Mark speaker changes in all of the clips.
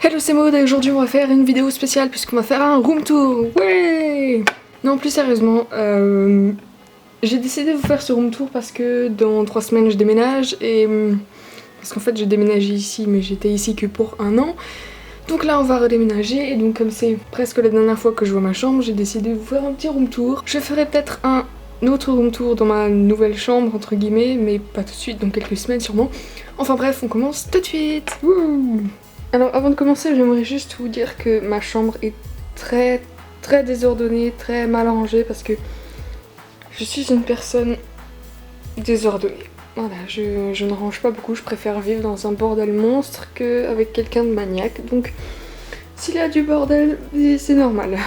Speaker 1: Hello, c'est Maud et aujourd'hui on va faire une vidéo spéciale puisqu'on va faire un room tour. Ouais. Non, plus sérieusement, j'ai décidé de vous faire ce room tour parce que dans 3 semaines je déménage et parce qu'en fait j'ai déménagé ici mais j'étais ici que pour 1 an. Donc là on va redéménager et donc comme c'est presque la dernière fois que je vois ma chambre, j'ai décidé de vous faire un petit room tour. Je ferai peut-être un autre room tour dans ma nouvelle chambre entre guillemets, mais pas tout de suite, dans quelques semaines sûrement. Enfin bref, on commence tout de suite. Wouh. Alors avant de commencer, j'aimerais juste vous dire que ma chambre est très désordonnée, très mal rangée parce que je suis une personne désordonnée. Voilà, je ne range pas beaucoup, je préfère vivre dans un bordel monstre qu'avec quelqu'un de maniaque. Donc s'il y a du bordel, c'est normal.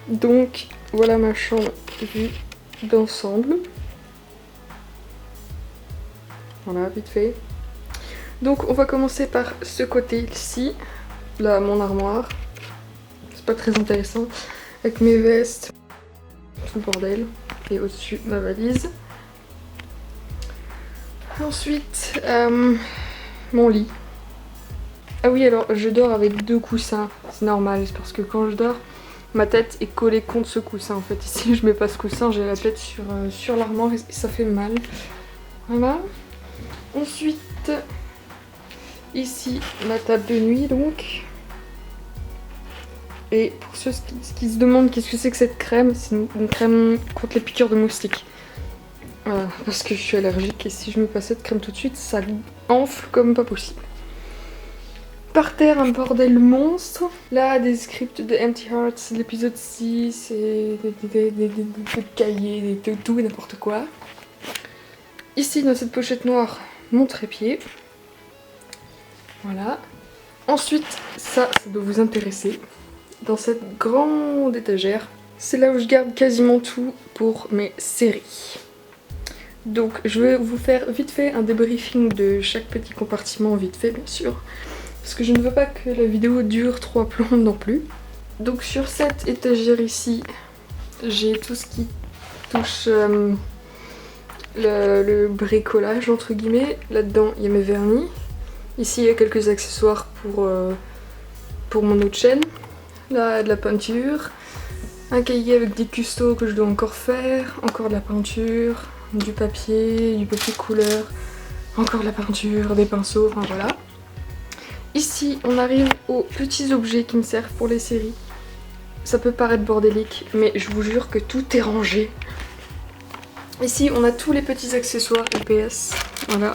Speaker 1: Donc voilà ma chambre vue d'ensemble. Voilà, vite fait. Donc on va commencer par ce côté-ci, là mon armoire, c'est pas très intéressant, avec mes vestes, tout le bordel, et au-dessus ma valise. Ensuite, mon lit. Ah oui, alors je dors avec 2 coussins, c'est normal, c'est parce que quand je dors, ma tête est collée contre ce coussin en fait. Ici je mets pas ce coussin, j'ai la tête sur l'armoire et ça fait mal. Voilà. Ensuite... ici, ma table de nuit donc. Et pour ceux qui se demandent qu'est-ce que c'est que cette crème, c'est une crème contre les piqûres de moustiques. Voilà, parce que je suis allergique et si je me passe cette crème tout de suite, ça enfle comme pas possible. Par terre, un bordel monstre. Là, des scripts de Empty Hearts, l'épisode 6, et des cahiers, des tout et n'importe quoi. Ici, dans cette pochette noire, mon trépied. Voilà. Ensuite, ça doit vous intéresser. Dans cette grande étagère, c'est là où je garde quasiment tout pour mes séries. Donc je vais vous faire vite fait un débriefing de chaque petit compartiment, vite fait bien sûr. Parce que je ne veux pas que la vidéo dure 3 plombs non plus. Donc sur cette étagère ici, j'ai tout ce qui touche le bricolage entre guillemets. Là-dedans, il y a mes vernis. Ici, il y a quelques accessoires pour mon autre chaîne. Là, de la peinture. Un cahier avec des custos que je dois encore faire. Encore de la peinture, du papier couleur. Encore de la peinture, des pinceaux, enfin voilà. Ici, on arrive aux petits objets qui me servent pour les séries. Ça peut paraître bordélique, mais je vous jure que tout est rangé. Ici, on a tous les petits accessoires EPS. Voilà.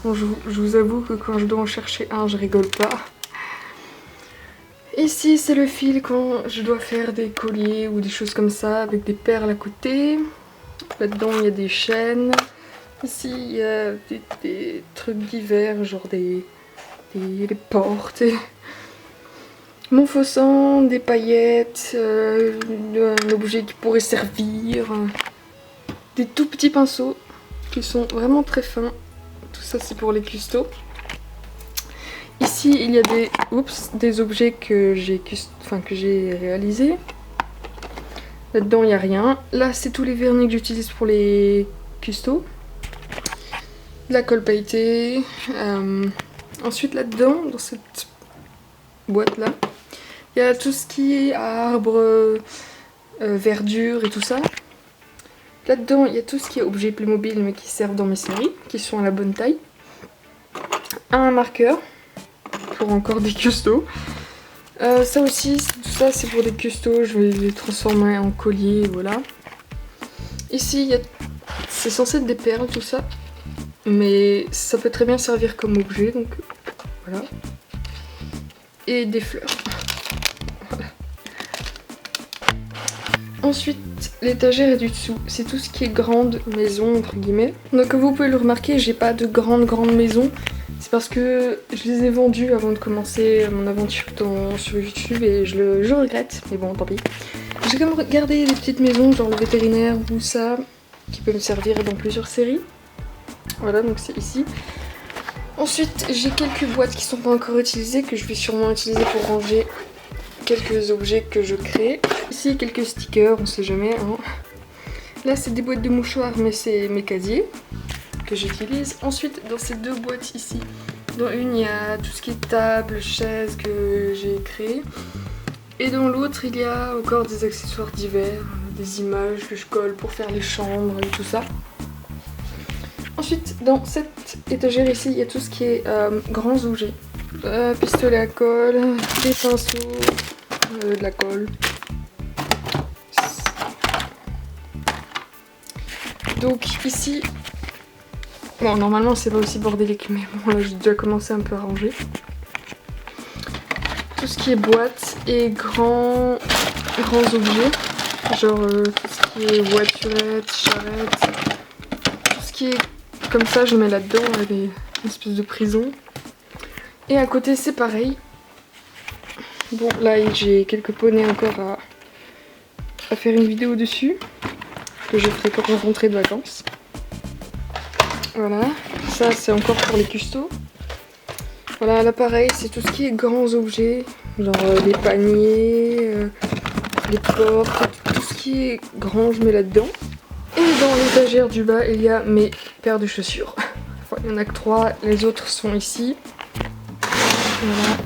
Speaker 1: Bon, je vous avoue que quand je dois en chercher un, je rigole pas. Ici, c'est le fil quand je dois faire des colliers ou des choses comme ça, avec des perles à côté. Là-dedans, il y a des chaînes. Ici, il y a des trucs divers, genre des portes. Mon faux sang, des paillettes, un objet qui pourrait servir. Des tout petits pinceaux qui sont vraiment très fins. Tout ça c'est pour les custos. Ici il y a des objets que j'ai réalisés. Là-dedans il n'y a rien. Là c'est tous les vernis que j'utilise pour les custos. De la colle pailletée. Ensuite là-dedans, dans cette boîte là, il y a tout ce qui est arbre, verdure et tout ça. Là-dedans, il y a tout ce qui est objet Playmobil mais qui servent dans mes séries, qui sont à la bonne taille. Un marqueur pour encore des custos. Ça aussi, tout ça c'est pour des custos, je vais les transformer en collier, voilà. Ici, c'est censé être des perles tout ça, mais ça peut très bien servir comme objet, donc voilà. Et des fleurs. Voilà. Ensuite, l'étagère est du dessous, c'est tout ce qui est grande maison entre guillemets. Donc comme vous pouvez le remarquer, j'ai pas de grande maison. C'est parce que je les ai vendus avant de commencer mon aventure sur YouTube et je regrette, mais bon tant pis. J'ai quand même gardé des petites maisons genre le vétérinaire ou ça, qui peut me servir dans plusieurs séries. Voilà, donc c'est ici. Ensuite j'ai quelques boîtes qui sont pas encore utilisées, que je vais sûrement utiliser pour ranger quelques objets que je crée. Ici quelques stickers, on sait jamais hein. Là c'est des boîtes de mouchoirs mais c'est mes casiers que j'utilise. Ensuite dans ces 2 boîtes ici, Dans une, il y a tout ce qui est table, chaise que j'ai créé. Et dans l'autre, il y a encore des accessoires divers, des images que je colle pour faire les chambres et tout ça. Ensuite, dans cette étagère ici, il y a tout ce qui est grands objets. Pistolet à colle, des pinceaux, de la colle. Donc ici, bon normalement c'est pas aussi bordélique, mais bon là j'ai déjà commencé un peu à ranger. Tout ce qui est boîte et grands objets, genre tout ce qui est voiturette, charrette, tout ce qui est comme ça je mets là-dedans, une espèce de prison. Et à côté c'est pareil. Bon là j'ai quelques poneys encore à faire une vidéo dessus, que je ferai quand je rentrerai de vacances. Voilà, ça c'est encore pour les custos. Voilà, là pareil, c'est tout ce qui est grands objets, genre les paniers, les portes, tout ce qui est grand je mets là-dedans. Et dans l'étagère du bas, il y a mes paires de chaussures. Enfin, il n'y en a que 3, les autres sont ici. Voilà.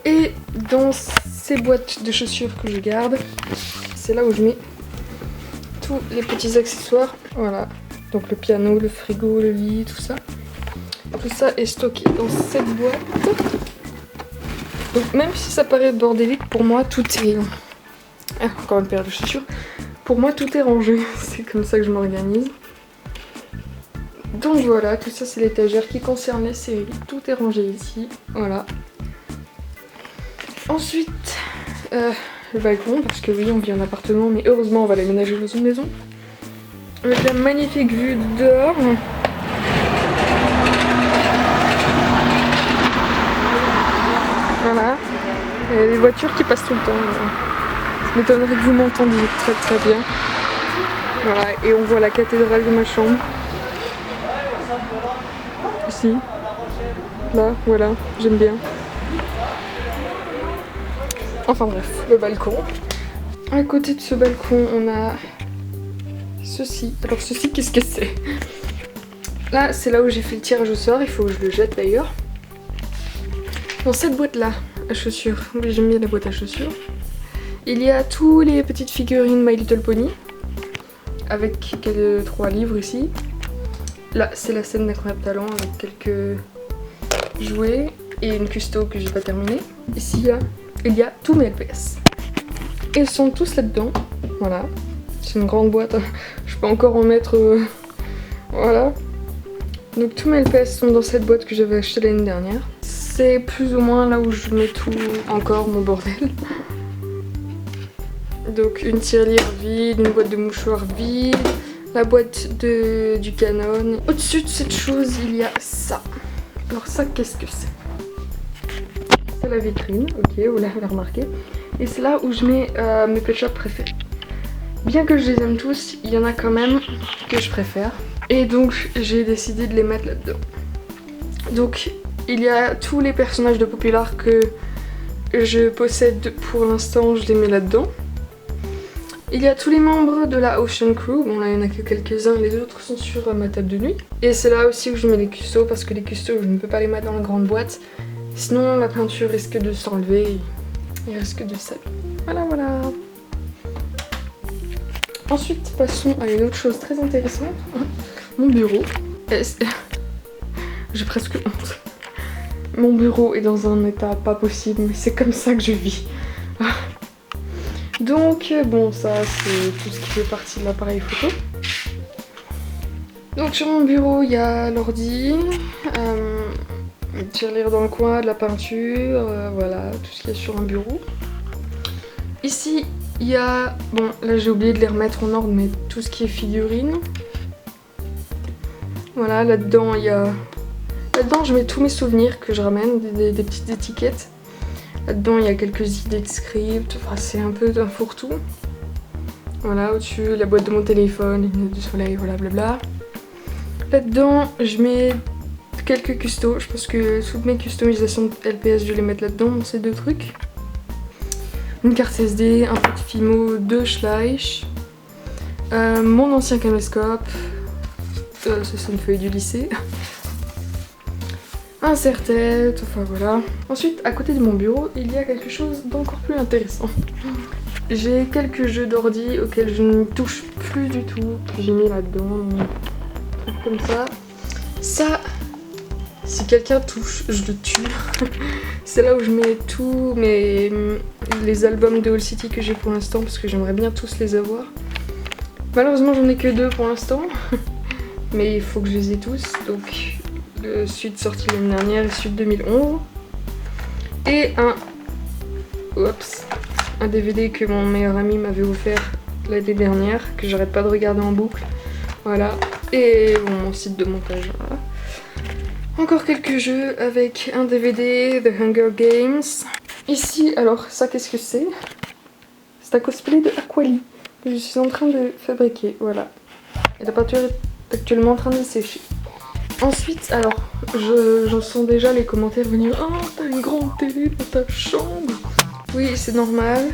Speaker 1: Et dans ces boîtes de chaussures que je garde, c'est là où je mets tous les petits accessoires. Voilà, donc le piano, le frigo, le lit, tout ça. Tout ça est stocké dans cette boîte. Donc même si ça paraît bordélique, pour moi tout est... Ah, encore une paire de chaussures. Pour moi tout est rangé, c'est comme ça que je m'organise. Donc voilà, tout ça c'est l'étagère qui concerne les séries. Tout est rangé ici, voilà. Ensuite, le balcon, parce que oui on vit en appartement, mais heureusement on va l'aménager dans une maison. Avec la magnifique vue dehors. Voilà, et les voitures qui passent tout le temps. Ça m'étonnerait que vous m'entendiez très très bien. Voilà, et on voit la cathédrale de ma chambre. Ici. Là, voilà, j'aime bien. Enfin bref, le balcon. À côté de ce balcon, on a ceci. Alors ceci, qu'est-ce que c'est? Là, c'est là où j'ai fait le tirage au sort, il faut que je le jette d'ailleurs. Dans cette boîte là, à chaussures, oui j'aime bien la boîte à chaussures, il y a tous les petites figurines My Little Pony, avec 3 livres ici. Là c'est la scène d'Incroyable Talent avec quelques jouets et une custo que j'ai pas terminée. Ici il y a tous mes LPS. Ils sont tous là-dedans, voilà. C'est une grande boîte, hein. Je peux encore en mettre... voilà. Donc tous mes LPS sont dans cette boîte que j'avais achetée l'année dernière. C'est plus ou moins là où je mets tout encore mon bordel. Donc une tirelire vide, une boîte de mouchoirs vide, la boîte du Canon. Au-dessus de cette chose, il y a ça. Alors ça, qu'est-ce que c'est? C'est la vitrine, ok, vous l'avez remarqué. Et c'est là où je mets mes pet shops préférés. Bien que je les aime tous, il y en a quand même que je préfère. Et donc j'ai décidé de les mettre là-dedans. Donc il y a tous les personnages de Poppylar que je possède pour l'instant, je les mets là-dedans. Il y a tous les membres de la Ocean Crew, bon là il n'y en a que quelques-uns, les autres sont sur ma table de nuit. Et c'est là aussi où je mets les custos, parce que les custos je ne peux pas les mettre dans la grande boîte. Sinon la peinture risque de s'enlever et risque de salir. Voilà voilà. Ensuite passons à une autre chose très intéressante. Mon bureau. J'ai presque honte. Mon bureau est dans un état pas possible, mais c'est comme ça que je vis. Donc bon, ça c'est tout ce qui fait partie de l'appareil photo. Donc sur mon bureau il y a l'ordi, une tirelire dans le coin, de la peinture, voilà, tout ce qu'il y a sur un bureau. Ici il y a, bon là j'ai oublié de les remettre en ordre, mais tout ce qui est figurines. Voilà, là-dedans il y a... Là-dedans je mets tous mes souvenirs que je ramène, des petites étiquettes. Là-dedans il y a quelques idées de script, enfin c'est un peu d'un fourre-tout. Voilà, au-dessus la boîte de mon téléphone, les lunettes de soleil, voilà blabla. Là-dedans je mets quelques custos, je pense que toutes mes customisations de LPS je vais les mettre là-dedans, dans ces deux trucs. Une carte SD, un petit Fimo, 2 Schleich, mon ancien caméscope, ça c'est une feuille du lycée. un serre-tête, enfin voilà. Ensuite, à côté de mon bureau, il y a quelque chose d'encore plus intéressant. J'ai quelques jeux d'ordi auxquels je ne touche plus du tout. J'ai mis là-dedans, comme ça. Ça, si quelqu'un touche, je le tue. C'est là où je mets tous les albums de All City que j'ai pour l'instant, parce que j'aimerais bien tous les avoir. Malheureusement, j'en ai que 2 pour l'instant. Mais il faut que je les ai tous. Donc, celui sorti l'année dernière et celui de 2011. Et un DVD que mon meilleur ami m'avait offert l'année dernière, que j'arrête pas de regarder en boucle. Voilà. Et bon, mon site de montage. Voilà. Encore quelques jeux avec un DVD, The Hunger Games. Ici, alors ça qu'est-ce que c'est? C'est un cosplay de Aquali que je suis en train de fabriquer, voilà. Et la peinture est actuellement en train de sécher. Ensuite, alors, j'en sens déjà les commentaires venir. Oh, t'as une grande télé dans ta chambre. Oui, c'est normal.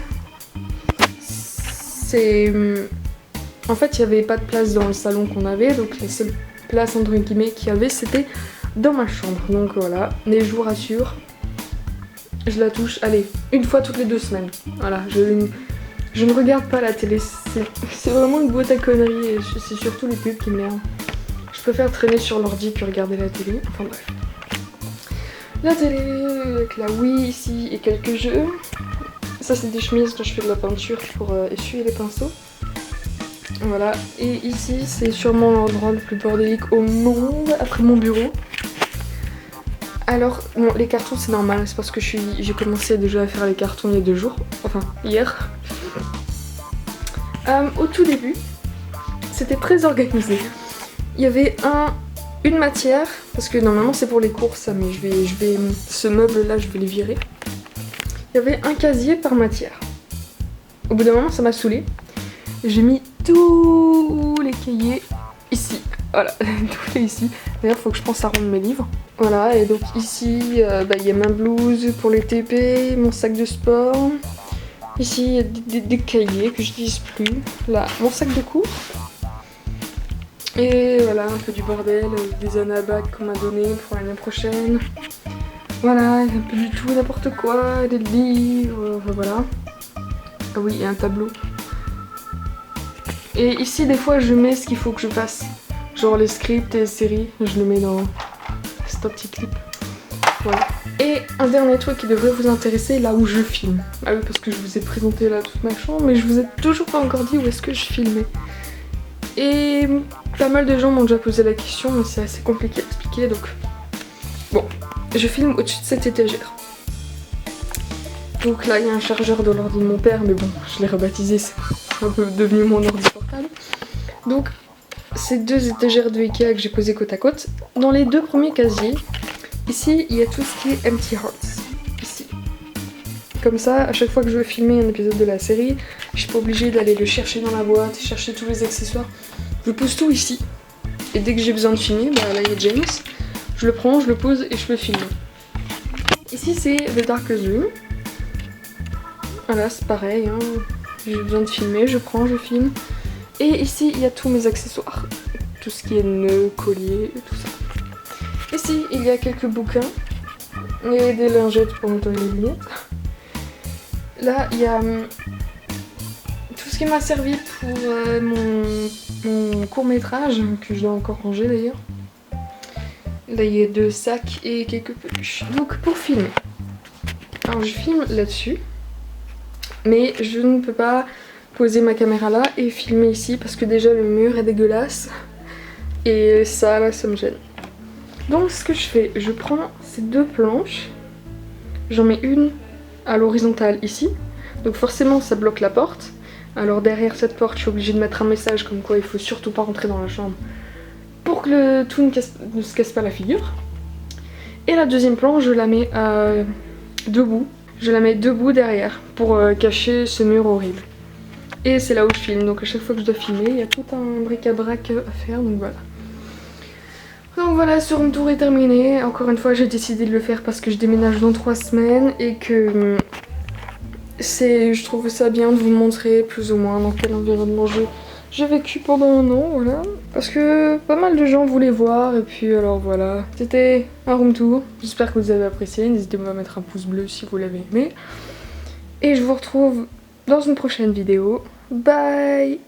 Speaker 1: En fait, il n'y avait pas de place dans le salon qu'on avait, donc la seule place entre guillemets qu'il y avait, c'était dans ma chambre. Donc voilà, mais je vous rassure, je la touche, allez, une fois toutes les 2 semaines. Voilà, je ne regarde pas la télé, c'est vraiment une boîte à conneries et c'est surtout les pubs qui m'énervent. Je préfère traîner sur l'ordi que regarder la télé, enfin bref. La télé avec la Wii ici et quelques jeux. Ça c'est des chemises quand je fais de la peinture pour essuyer les pinceaux. Voilà, et ici c'est sûrement l'endroit le plus bordélique au monde après mon bureau. Alors, bon, les cartons c'est normal, c'est parce que j'ai commencé déjà à faire les cartons il y a 2 jours, enfin hier. Au tout début, c'était très organisé. Il y avait une matière, parce que normalement c'est pour les cours ça, mais ce meuble là je vais le virer. Il y avait un casier par matière. Au bout d'un moment ça m'a saoulée. J'ai mis tous les cahiers ici. Voilà, tout est ici. D'ailleurs, faut que je pense à rendre mes livres. Voilà, et donc ici, il y a ma blouse pour les TP, mon sac de sport. Ici, il y a des cahiers que je n'utilise plus. Là, mon sac de cours. Et voilà, un peu du bordel, des anabacs qu'on m'a donné pour l'année prochaine. Voilà, un peu du tout, n'importe quoi, des livres, enfin voilà. Ah oui, et un tableau. Et ici, des fois, je mets ce qu'il faut que je fasse. Genre les scripts et les séries, je le mets dans ce petit clip. Voilà. Et un dernier truc qui devrait vous intéresser, là où je filme. Ah oui, parce que je vous ai présenté là toute ma chambre, mais je vous ai toujours pas encore dit où est-ce que je filmais. Et pas mal de gens m'ont déjà posé la question, mais c'est assez compliqué à expliquer, donc... Bon, je filme au-dessus de cette étagère. Donc là, il y a un chargeur de l'ordi de mon père, mais bon, je l'ai rebaptisé, c'est un peu devenu mon ordi portable. Donc, ces 2 étagères de Ikea que j'ai posées côte à côte. Dans les 2 premiers casiers, ici, il y a tout ce qui est Empty Hearts. Ici. Comme ça, à chaque fois que je veux filmer un épisode de la série, je suis pas obligée d'aller le chercher dans la boîte, chercher tous les accessoires. Je pose tout ici. Et dès que j'ai besoin de filmer, là il y a James. Je le prends, je le pose et je peux filmer. Ici, c'est The Darkest Room. Voilà, c'est pareil, hein. J'ai besoin de filmer, je prends, je filme. Et ici, il y a tous mes accessoires. Tout ce qui est nœuds, colliers, tout ça. Ici, il y a quelques bouquins. Et des lingettes pour nettoyer les lunettes. Là, il y a tout ce qui m'a servi pour mon court-métrage, que je dois encore ranger d'ailleurs. Là, il y a 2 sacs et quelques peluches. Donc, pour filmer. Alors, je filme là-dessus. Mais je ne peux pas poser ma caméra là et filmer ici parce que déjà le mur est dégueulasse. Et ça, là, ça me gêne. Donc ce que je fais, je prends ces 2 planches. J'en mets une à l'horizontale ici. Donc forcément, ça bloque la porte. Alors derrière cette porte, je suis obligée de mettre un message comme quoi il faut surtout pas rentrer dans la chambre pour que le tout ne se casse pas la figure. Et la deuxième planche, je la mets debout. Je la mets debout derrière pour cacher ce mur horrible. Et c'est là où je filme, donc à chaque fois que je dois filmer, il y a tout un bric-à-brac à faire, donc voilà. Donc voilà, ce room tour est terminé. Encore une fois, j'ai décidé de le faire parce que je déménage dans 3 semaines et que je trouve ça bien de vous montrer plus ou moins dans quel environnement J'ai vécu pendant un an, voilà. Parce que pas mal de gens voulaient voir, et puis alors voilà. C'était un room tour. J'espère que vous avez apprécié. N'hésitez pas à mettre un pouce bleu si vous l'avez aimé. Et je vous retrouve dans une prochaine vidéo. Bye!